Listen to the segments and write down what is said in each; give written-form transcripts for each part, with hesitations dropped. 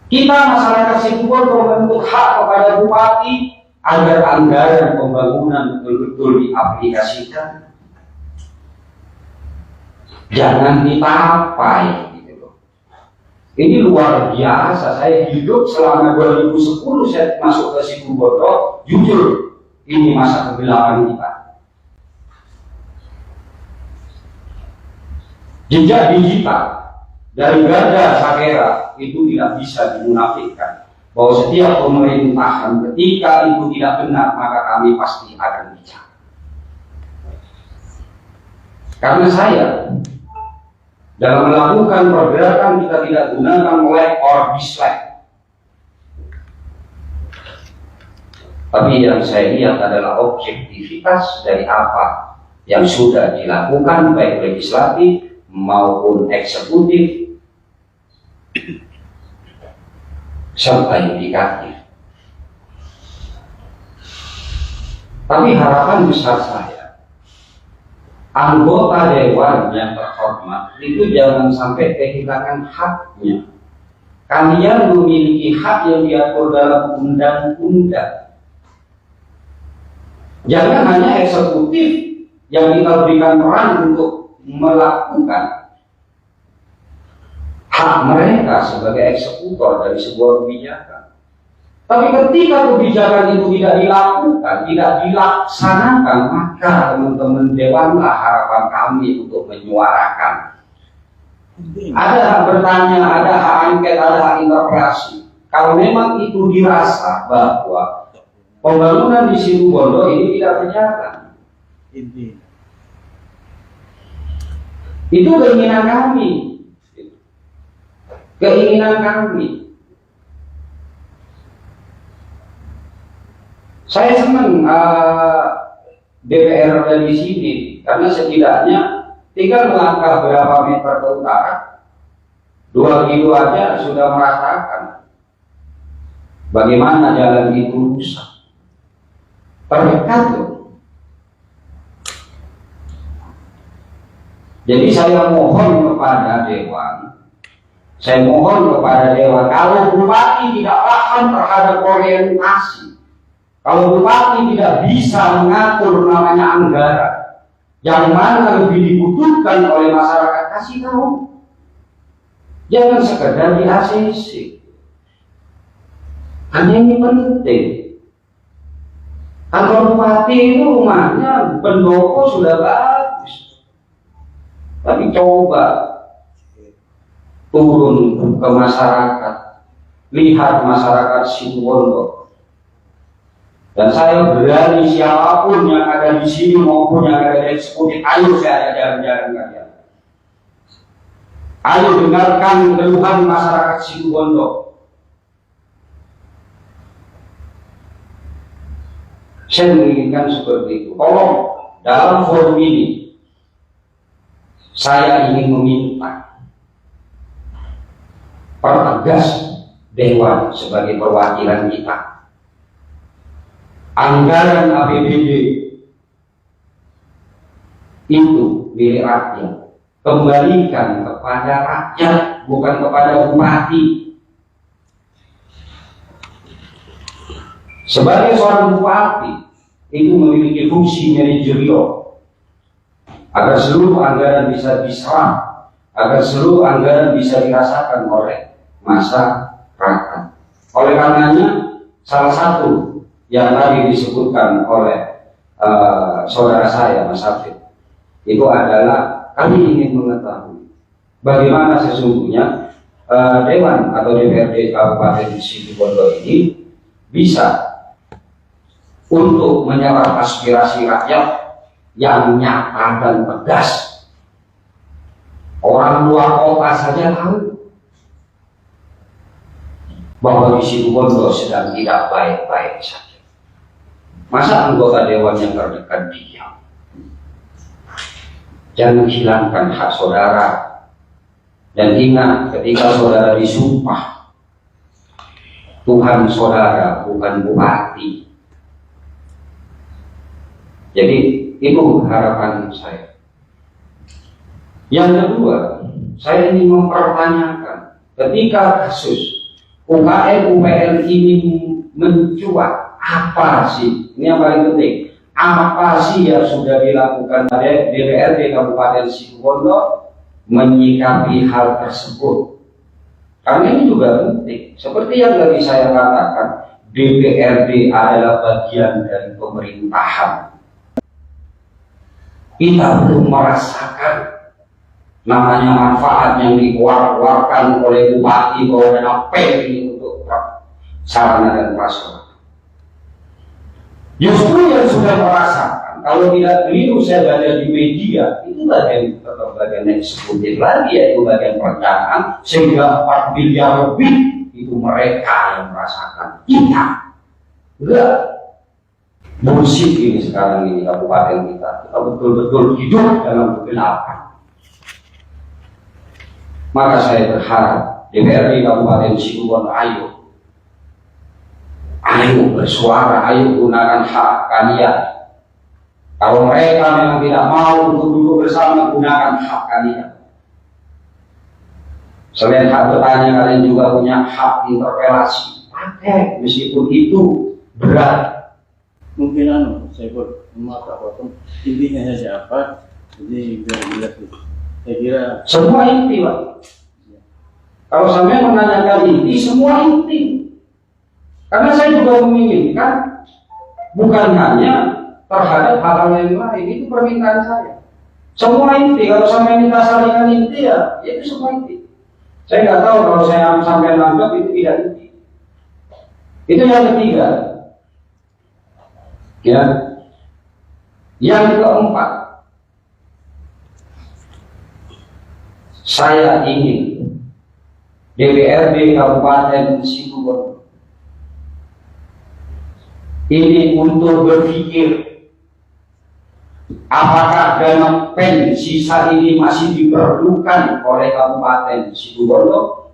Kita masyarakat Situbondo menuntut hak kepada bupati agar anggaran pembangunan betul-betul diaplikasikan. Jangan ditapai gitu loh. Ini luar biasa. Saya hidup selama 2010 saya masuk ke Situbondo, jujur ini masa kegelapan kita. Jejak digital dari Garda Sakera itu tidak bisa dimunafikan bahwa setiap pemerintahan ketika itu tidak benar maka kami pasti akan bicara. Karena saya dalam melakukan pergerakan kita tidak gunakan like or dislike, tapi yang saya lihat adalah objektivitas dari apa yang sudah dilakukan baik legislatif maupun eksekutif serta indikatif. Tapi harapan besar saya, anggota dewan yang terhormat itu jangan sampai kehilangan haknya. Kalian memiliki hak yang diatur dalam undang-undang. Jangan hanya eksekutif yang kita berikan peran untuk melakukan hak mereka sebagai eksekutor dari sebuah kebijakan. Tapi ketika kebijakan itu tidak dilakukan, tidak dilaksanakan, maka teman-teman dewanlah harapan kami untuk menyuarakan. Ada hak bertanya, ada hak angket, ada hak interpelasi. Kalau memang itu dirasa bahwa pembangunan di Situbondo ini tidak berjalan, itu keinginan kami. Keinginan kami. Saya senang DPR ada di sini karena setidaknya tinggal melangkah berapa meter ke utara, 2 kilo aja sudah merasakan bagaimana jalan itu rusak. Terdekat loh. Jadi saya mohon kepada dewan, kalau bupati tidak paham terhadap orientasi, kalau bupati tidak bisa mengatur namanya anggaran, yang mana lebih dibutuhkan oleh masyarakat, kasih tahu. Jangan sekedar di ACC. Hanya ini penting. Kantor bupati itu rumahnya pendopo sudah bagus. Tapi coba turun ke masyarakat, lihat masyarakat Situbondo. Dan saya berani siapapun yang ada di sini maupun yang ada di eksekutif, ayo saya ajak jalan-jalan kalian. Ayo dengarkan keluhan masyarakat Situbondo. Saya menginginkan seperti itu. Tolong dalam forum ini saya ingin meminta pertegas dewan sebagai perwakilan kita. Anggaran APBD itu milik rakyat. Kembalikan kepada rakyat, bukan kepada bupati. Sebagai seorang bupati itu memiliki fungsi manajerial agar seluruh anggaran bisa diserap, agar seluruh anggaran bisa dirasakan oleh masyarakat. Oleh karenanya, salah satu yang tadi disebutkan oleh saudara saya, Mas Hafid, itu adalah kami ingin mengetahui bagaimana sesungguhnya Dewan atau DPRD Kabupaten Situbondo ini bisa untuk menyerap aspirasi rakyat yang nyata dan tegas. Orang luar kota saja tahu bahwa di Situbondo sedang tidak baik-baik saja. Masa anggota dewan yang terdekat diam? Jangan hilangkan hak saudara. Dan ingat, ketika saudara disumpah, Tuhan saudara bukan bupati. Jadi itu harapan saya. Yang kedua, saya ingin mempertanyakan ketika kasus UKM UPL ini mencuat apa sih? Ini yang paling penting. Apa sih yang sudah dilakukan DPRD Kabupaten Situbondo menyikapi hal tersebut? Karena ini juga penting. Seperti yang tadi saya katakan, DPRD adalah bagian dari pemerintahan. Kita belum merasakan namanya manfaat yang dikeluarkan oleh bupati Kabupaten ini untuk sarana dan prasarana. Justru yang sudah merasakan, kalau tidak keliru saya baca di media, itu bagian eksekutif lagi, yaitu bagian perencanaan, sehingga 4 miliar lebih itu mereka yang merasakan. Kita enggak. Bullshit ini sekarang ini kabupaten kita betul-betul hidup dalam kegelapan. Maka saya berharap DPRD Kabupaten Situbondo, ayo bersuara, ayo gunakan hak kalian. Kalau mereka memang tidak mau untuk duduk bersama, gunakan hak kalian. Selain hak bertanya, kalian juga punya hak interpelasi. Pakai, meskipun itu berat. Mungkin saya potong intinya saja apa? Jadi biar jelas. Saya kira semua inti, Pak. Kalau sampai menanyakan inti, semua inti. Karena saya juga menginginkan bukan hanya terhadap hal-hal yang lain, itu permintaan saya. Semua inti, kalau sampai minta salingan inti ya itu semua inti. Saya nggak tahu kalau saya sampai nangkep itu tidak inti. Itu yang ketiga. Ya. Yang keempat, saya ingin DPRD Kabupaten Situbondo ini untuk berpikir apakah dana PEN sisa ini masih diperlukan oleh Kabupaten Situbondo,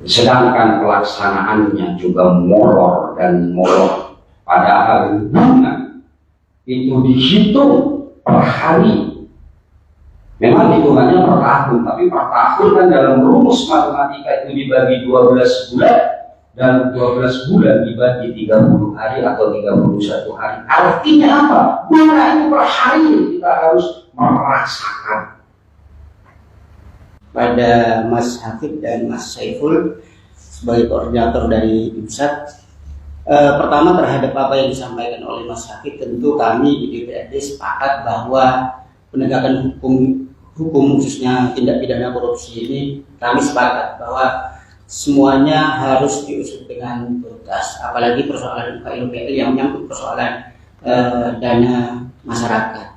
sedangkan pelaksanaannya juga molor dan molor. Padahal bunga itu dihitung per hari. Memang hitungannya per tahun, tapi per tahun kan dalam rumus matematika itu dibagi 12 bulan, dan 12 bulan dibagi 30 hari atau 31 hari. Artinya apa? Bunga itu per hari kita harus merasakan. Pada Mas Hafid dan Mas Saiful sebagai koordinator dari IMSAK, pertama terhadap apa yang disampaikan oleh Mas Hafid, tentu kami di DPRD sepakat bahwa penegakan hukum khususnya tindak pidana korupsi ini, kami sepakat bahwa semuanya harus diusut dengan tuntas, apalagi persoalan UPL yang menyangkut persoalan dana masyarakat.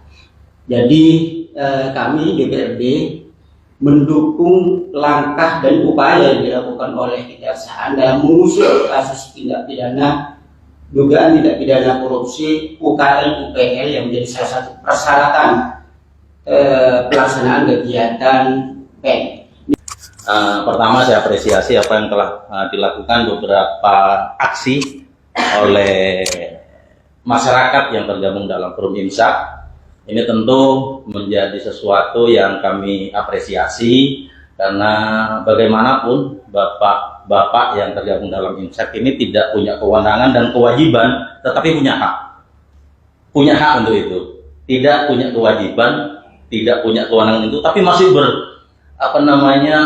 Jadi kami DPRD mendukung langkah dan upaya yang dilakukan oleh Kejaksaan dalam mengusut kasus tindak pidana dugaan tindak pidana korupsi UKL UPL yang menjadi salah satu persyaratan pelaksanaan kegiatan PEN. Pertama saya apresiasi apa yang telah dilakukan beberapa aksi oleh masyarakat yang tergabung dalam forum IMSAK. Ini tentu menjadi sesuatu yang kami apresiasi, karena bagaimanapun bapak-bapak yang tergabung dalam IMSAK ini tidak punya kewenangan dan kewajiban, tetapi punya hak. Punya hak untuk itu. Tidak punya kewajiban, tidak punya kewenangan itu, tapi masih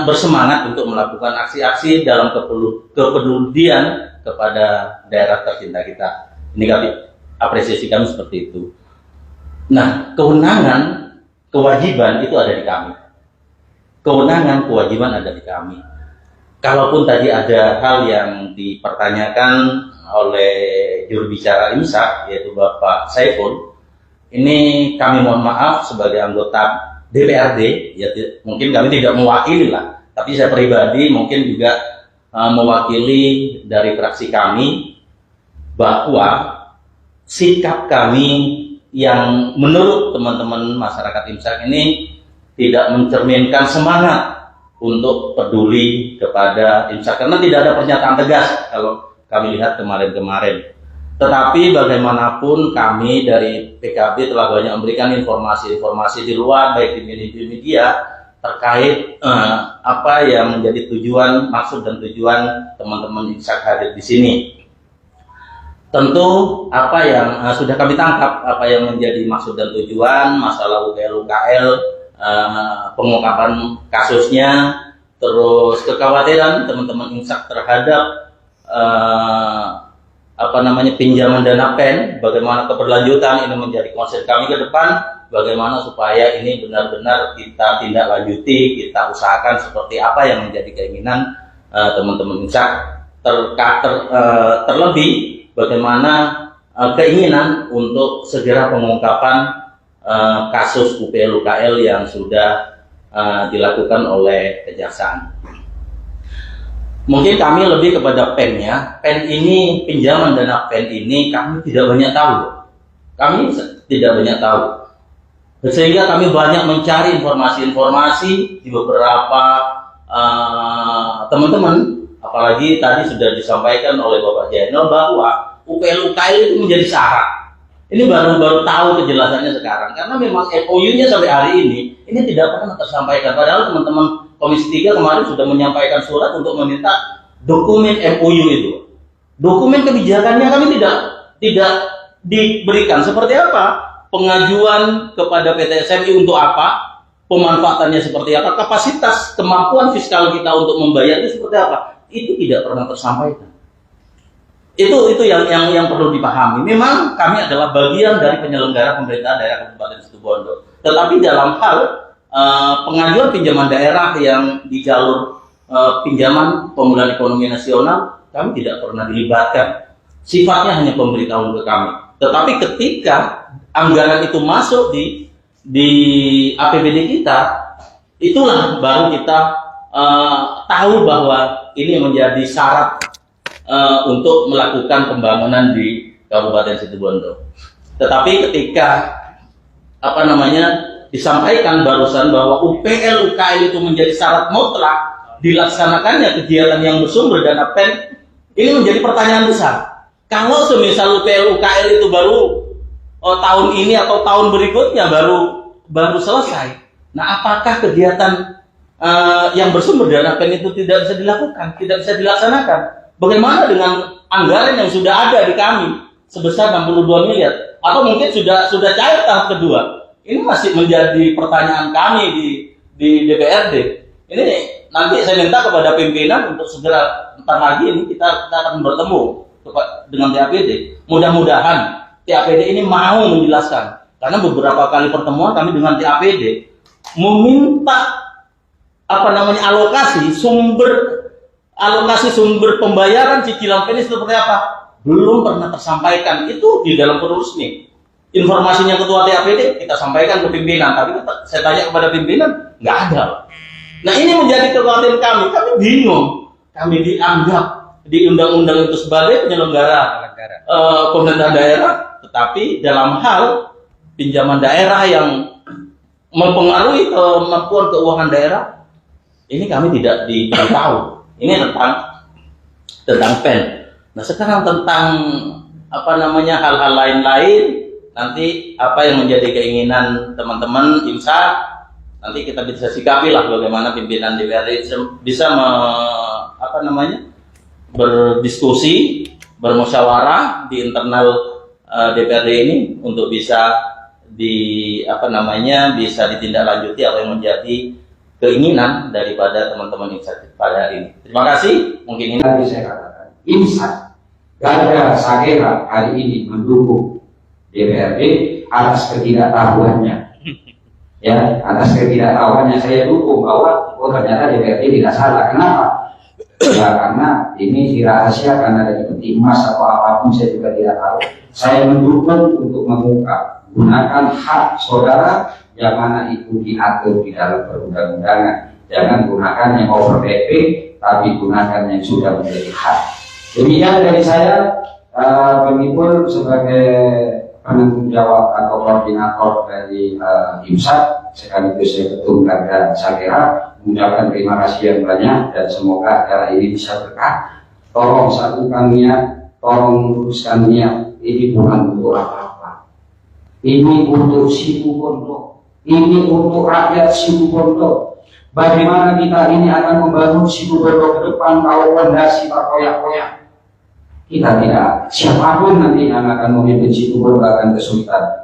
bersemangat untuk melakukan aksi-aksi dalam kepedulian kepada daerah tercinta kita. Ini kami apresiasi kami seperti itu. Nah, kewenangan, kewajiban itu ada di kami. Kewenangan, kewajiban ada di kami. Kalaupun tadi ada hal yang dipertanyakan oleh juru bicara IMSAK, yaitu Bapak Saiful, ini kami mohon maaf sebagai anggota DPRD, ya mungkin kami tidak mewakili lah, tapi saya pribadi mungkin juga mewakili dari fraksi kami, bahwa sikap kami yang menurut teman-teman masyarakat IMSAK ini tidak mencerminkan semangat untuk peduli kepada IMSAK, karena tidak ada pernyataan tegas kalau kami lihat kemarin-kemarin. Tetapi bagaimanapun kami dari PKB telah banyak memberikan informasi-informasi di luar, baik di media terkait apa yang menjadi tujuan, maksud dan tujuan teman-teman IMSAK hadir di sini. Tentu apa yang sudah kami tangkap, apa yang menjadi maksud dan tujuan, masalah UPL UKL, pengungkapan kasusnya, terus kekhawatiran teman-teman IMSAK terhadap pinjaman dana PEN, bagaimana keberlanjutan ini menjadi concern kami ke depan, bagaimana supaya ini benar-benar kita tindak lanjuti, kita usahakan seperti apa yang menjadi keinginan teman-teman IMSAK, terlebih bagaimana keinginan untuk segera pengungkapan kasus UPL UKL yang sudah dilakukan oleh kejaksaan. Mungkin kami lebih kepada PEN-nya. PEN ini, pinjaman dana PEN ini kami tidak banyak tahu. Kami tidak banyak tahu. Sehingga kami banyak mencari informasi-informasi di beberapa teman-teman, apalagi tadi sudah disampaikan oleh Bapak Jainal bahwa UPL UKL itu menjadi syarat. Ini baru tahu kejelasannya sekarang, karena memang MOU-nya sampai hari ini tidak pernah tersampaikan. Padahal teman-teman Komisi 3 kemarin sudah menyampaikan surat untuk meminta dokumen MOU itu. Dokumen kebijakannya kami tidak diberikan. Seperti apa? Pengajuan kepada PT SMI untuk apa? Pemanfaatannya seperti apa? Kapasitas, kemampuan fiskal kita untuk membayar itu seperti apa? Itu tidak pernah tersampaikan. Itu yang perlu dipahami. Memang kami adalah bagian dari penyelenggara pemerintahan daerah Kabupaten Situbondo. Tetapi dalam hal pengajuan pinjaman daerah yang di jalur pinjaman pemulihan ekonomi nasional, kami tidak pernah dilibatkan. Sifatnya hanya pemberitahuan ke kami. Tetapi ketika anggaran itu masuk di APBD kita, itulah baru kita tahu bahwa ini menjadi syarat untuk melakukan pembangunan di Kabupaten Situbondo. Tetapi ketika disampaikan barusan bahwa UPL UKL itu menjadi syarat mutlak dilaksanakannya kegiatan yang bersumber dana PEN, ini menjadi pertanyaan besar. Kalau semisal UPL UKL itu baru tahun ini atau tahun berikutnya baru selesai, nah apakah kegiatan yang bersumber dana PEN itu tidak bisa dilakukan, tidak bisa dilaksanakan? Bagaimana dengan anggaran yang sudah ada di kami sebesar 62 miliar? Atau mungkin sudah cair tahap kedua? Ini masih menjadi pertanyaan kami di DPRD. Ini nanti saya minta kepada pimpinan untuk segera, entar lagi ini kita akan bertemu dengan TAPD. Mudah-mudahan TAPD ini mau menjelaskan. Karena beberapa kali pertemuan kami dengan TAPD meminta alokasi sumber pembayaran cicilan PEN seperti apa, belum pernah tersampaikan. Itu di dalam penulis nih. Informasinya ketua TAPD kita sampaikan ke pimpinan, tapi saya tanya kepada pimpinan, nggak ada. Nah ini menjadi kekhawatiran kami bingung. Kami dianggap di undang-undang itu sebagai penyelenggara pemerintahan daerah, tetapi dalam hal pinjaman daerah yang mempengaruhi kemampuan keuangan daerah, ini kami tidak diberitahu. Ini tentang PEN. Nah sekarang tentang hal-hal lain-lain, nanti apa yang menjadi keinginan teman-teman IMSAK, nanti kita bisa sikapi lah bagaimana pimpinan DPRD bisa berdiskusi, bermusyawarah di internal DPRD ini untuk bisa bisa ditindaklanjuti apa yang menjadi keinginan daripada teman-teman IMSAK pada hari ini. Terima kasih. Mungkin ini tadi saya katakan, IMSAK gara-gara Sagera hari ini mendukung DPRD atas ketidaktahuannya. Ya, atas ketidaktahuannya saya dukung bahwa ternyata DPRD tidak salah. Kenapa? Ya karena ini dirahasiakan, ada di peti emas atau apapun saya juga tidak tahu. Saya mendukung untuk mengungkap, gunakan hak saudara yang mana itu diatur di dalam perundang-undangan. Jangan gunakan yang over PP, tapi gunakan yang sudah menjadi hak. Demikian dari saya, Pengipul sebagai penanggung jawab atau koordinator dari IMSAK, sekaligus saya ketum Garda Sagera, mengucapkan terima kasih yang banyak dan semoga acara ini bisa berkah. Tolong satukan niat, tolong luruskan niat. Ini bukan untuk apa-apa. Ini untuk Situbondo. Ini untuk rakyat Situbondo. bagaimana kita ini akan membangun Situbondo ke depan kalau fondasi terkoyak-koyak. Kita tidak, siapapun nanti yang akan memimpin Situbondo akan kesulitan.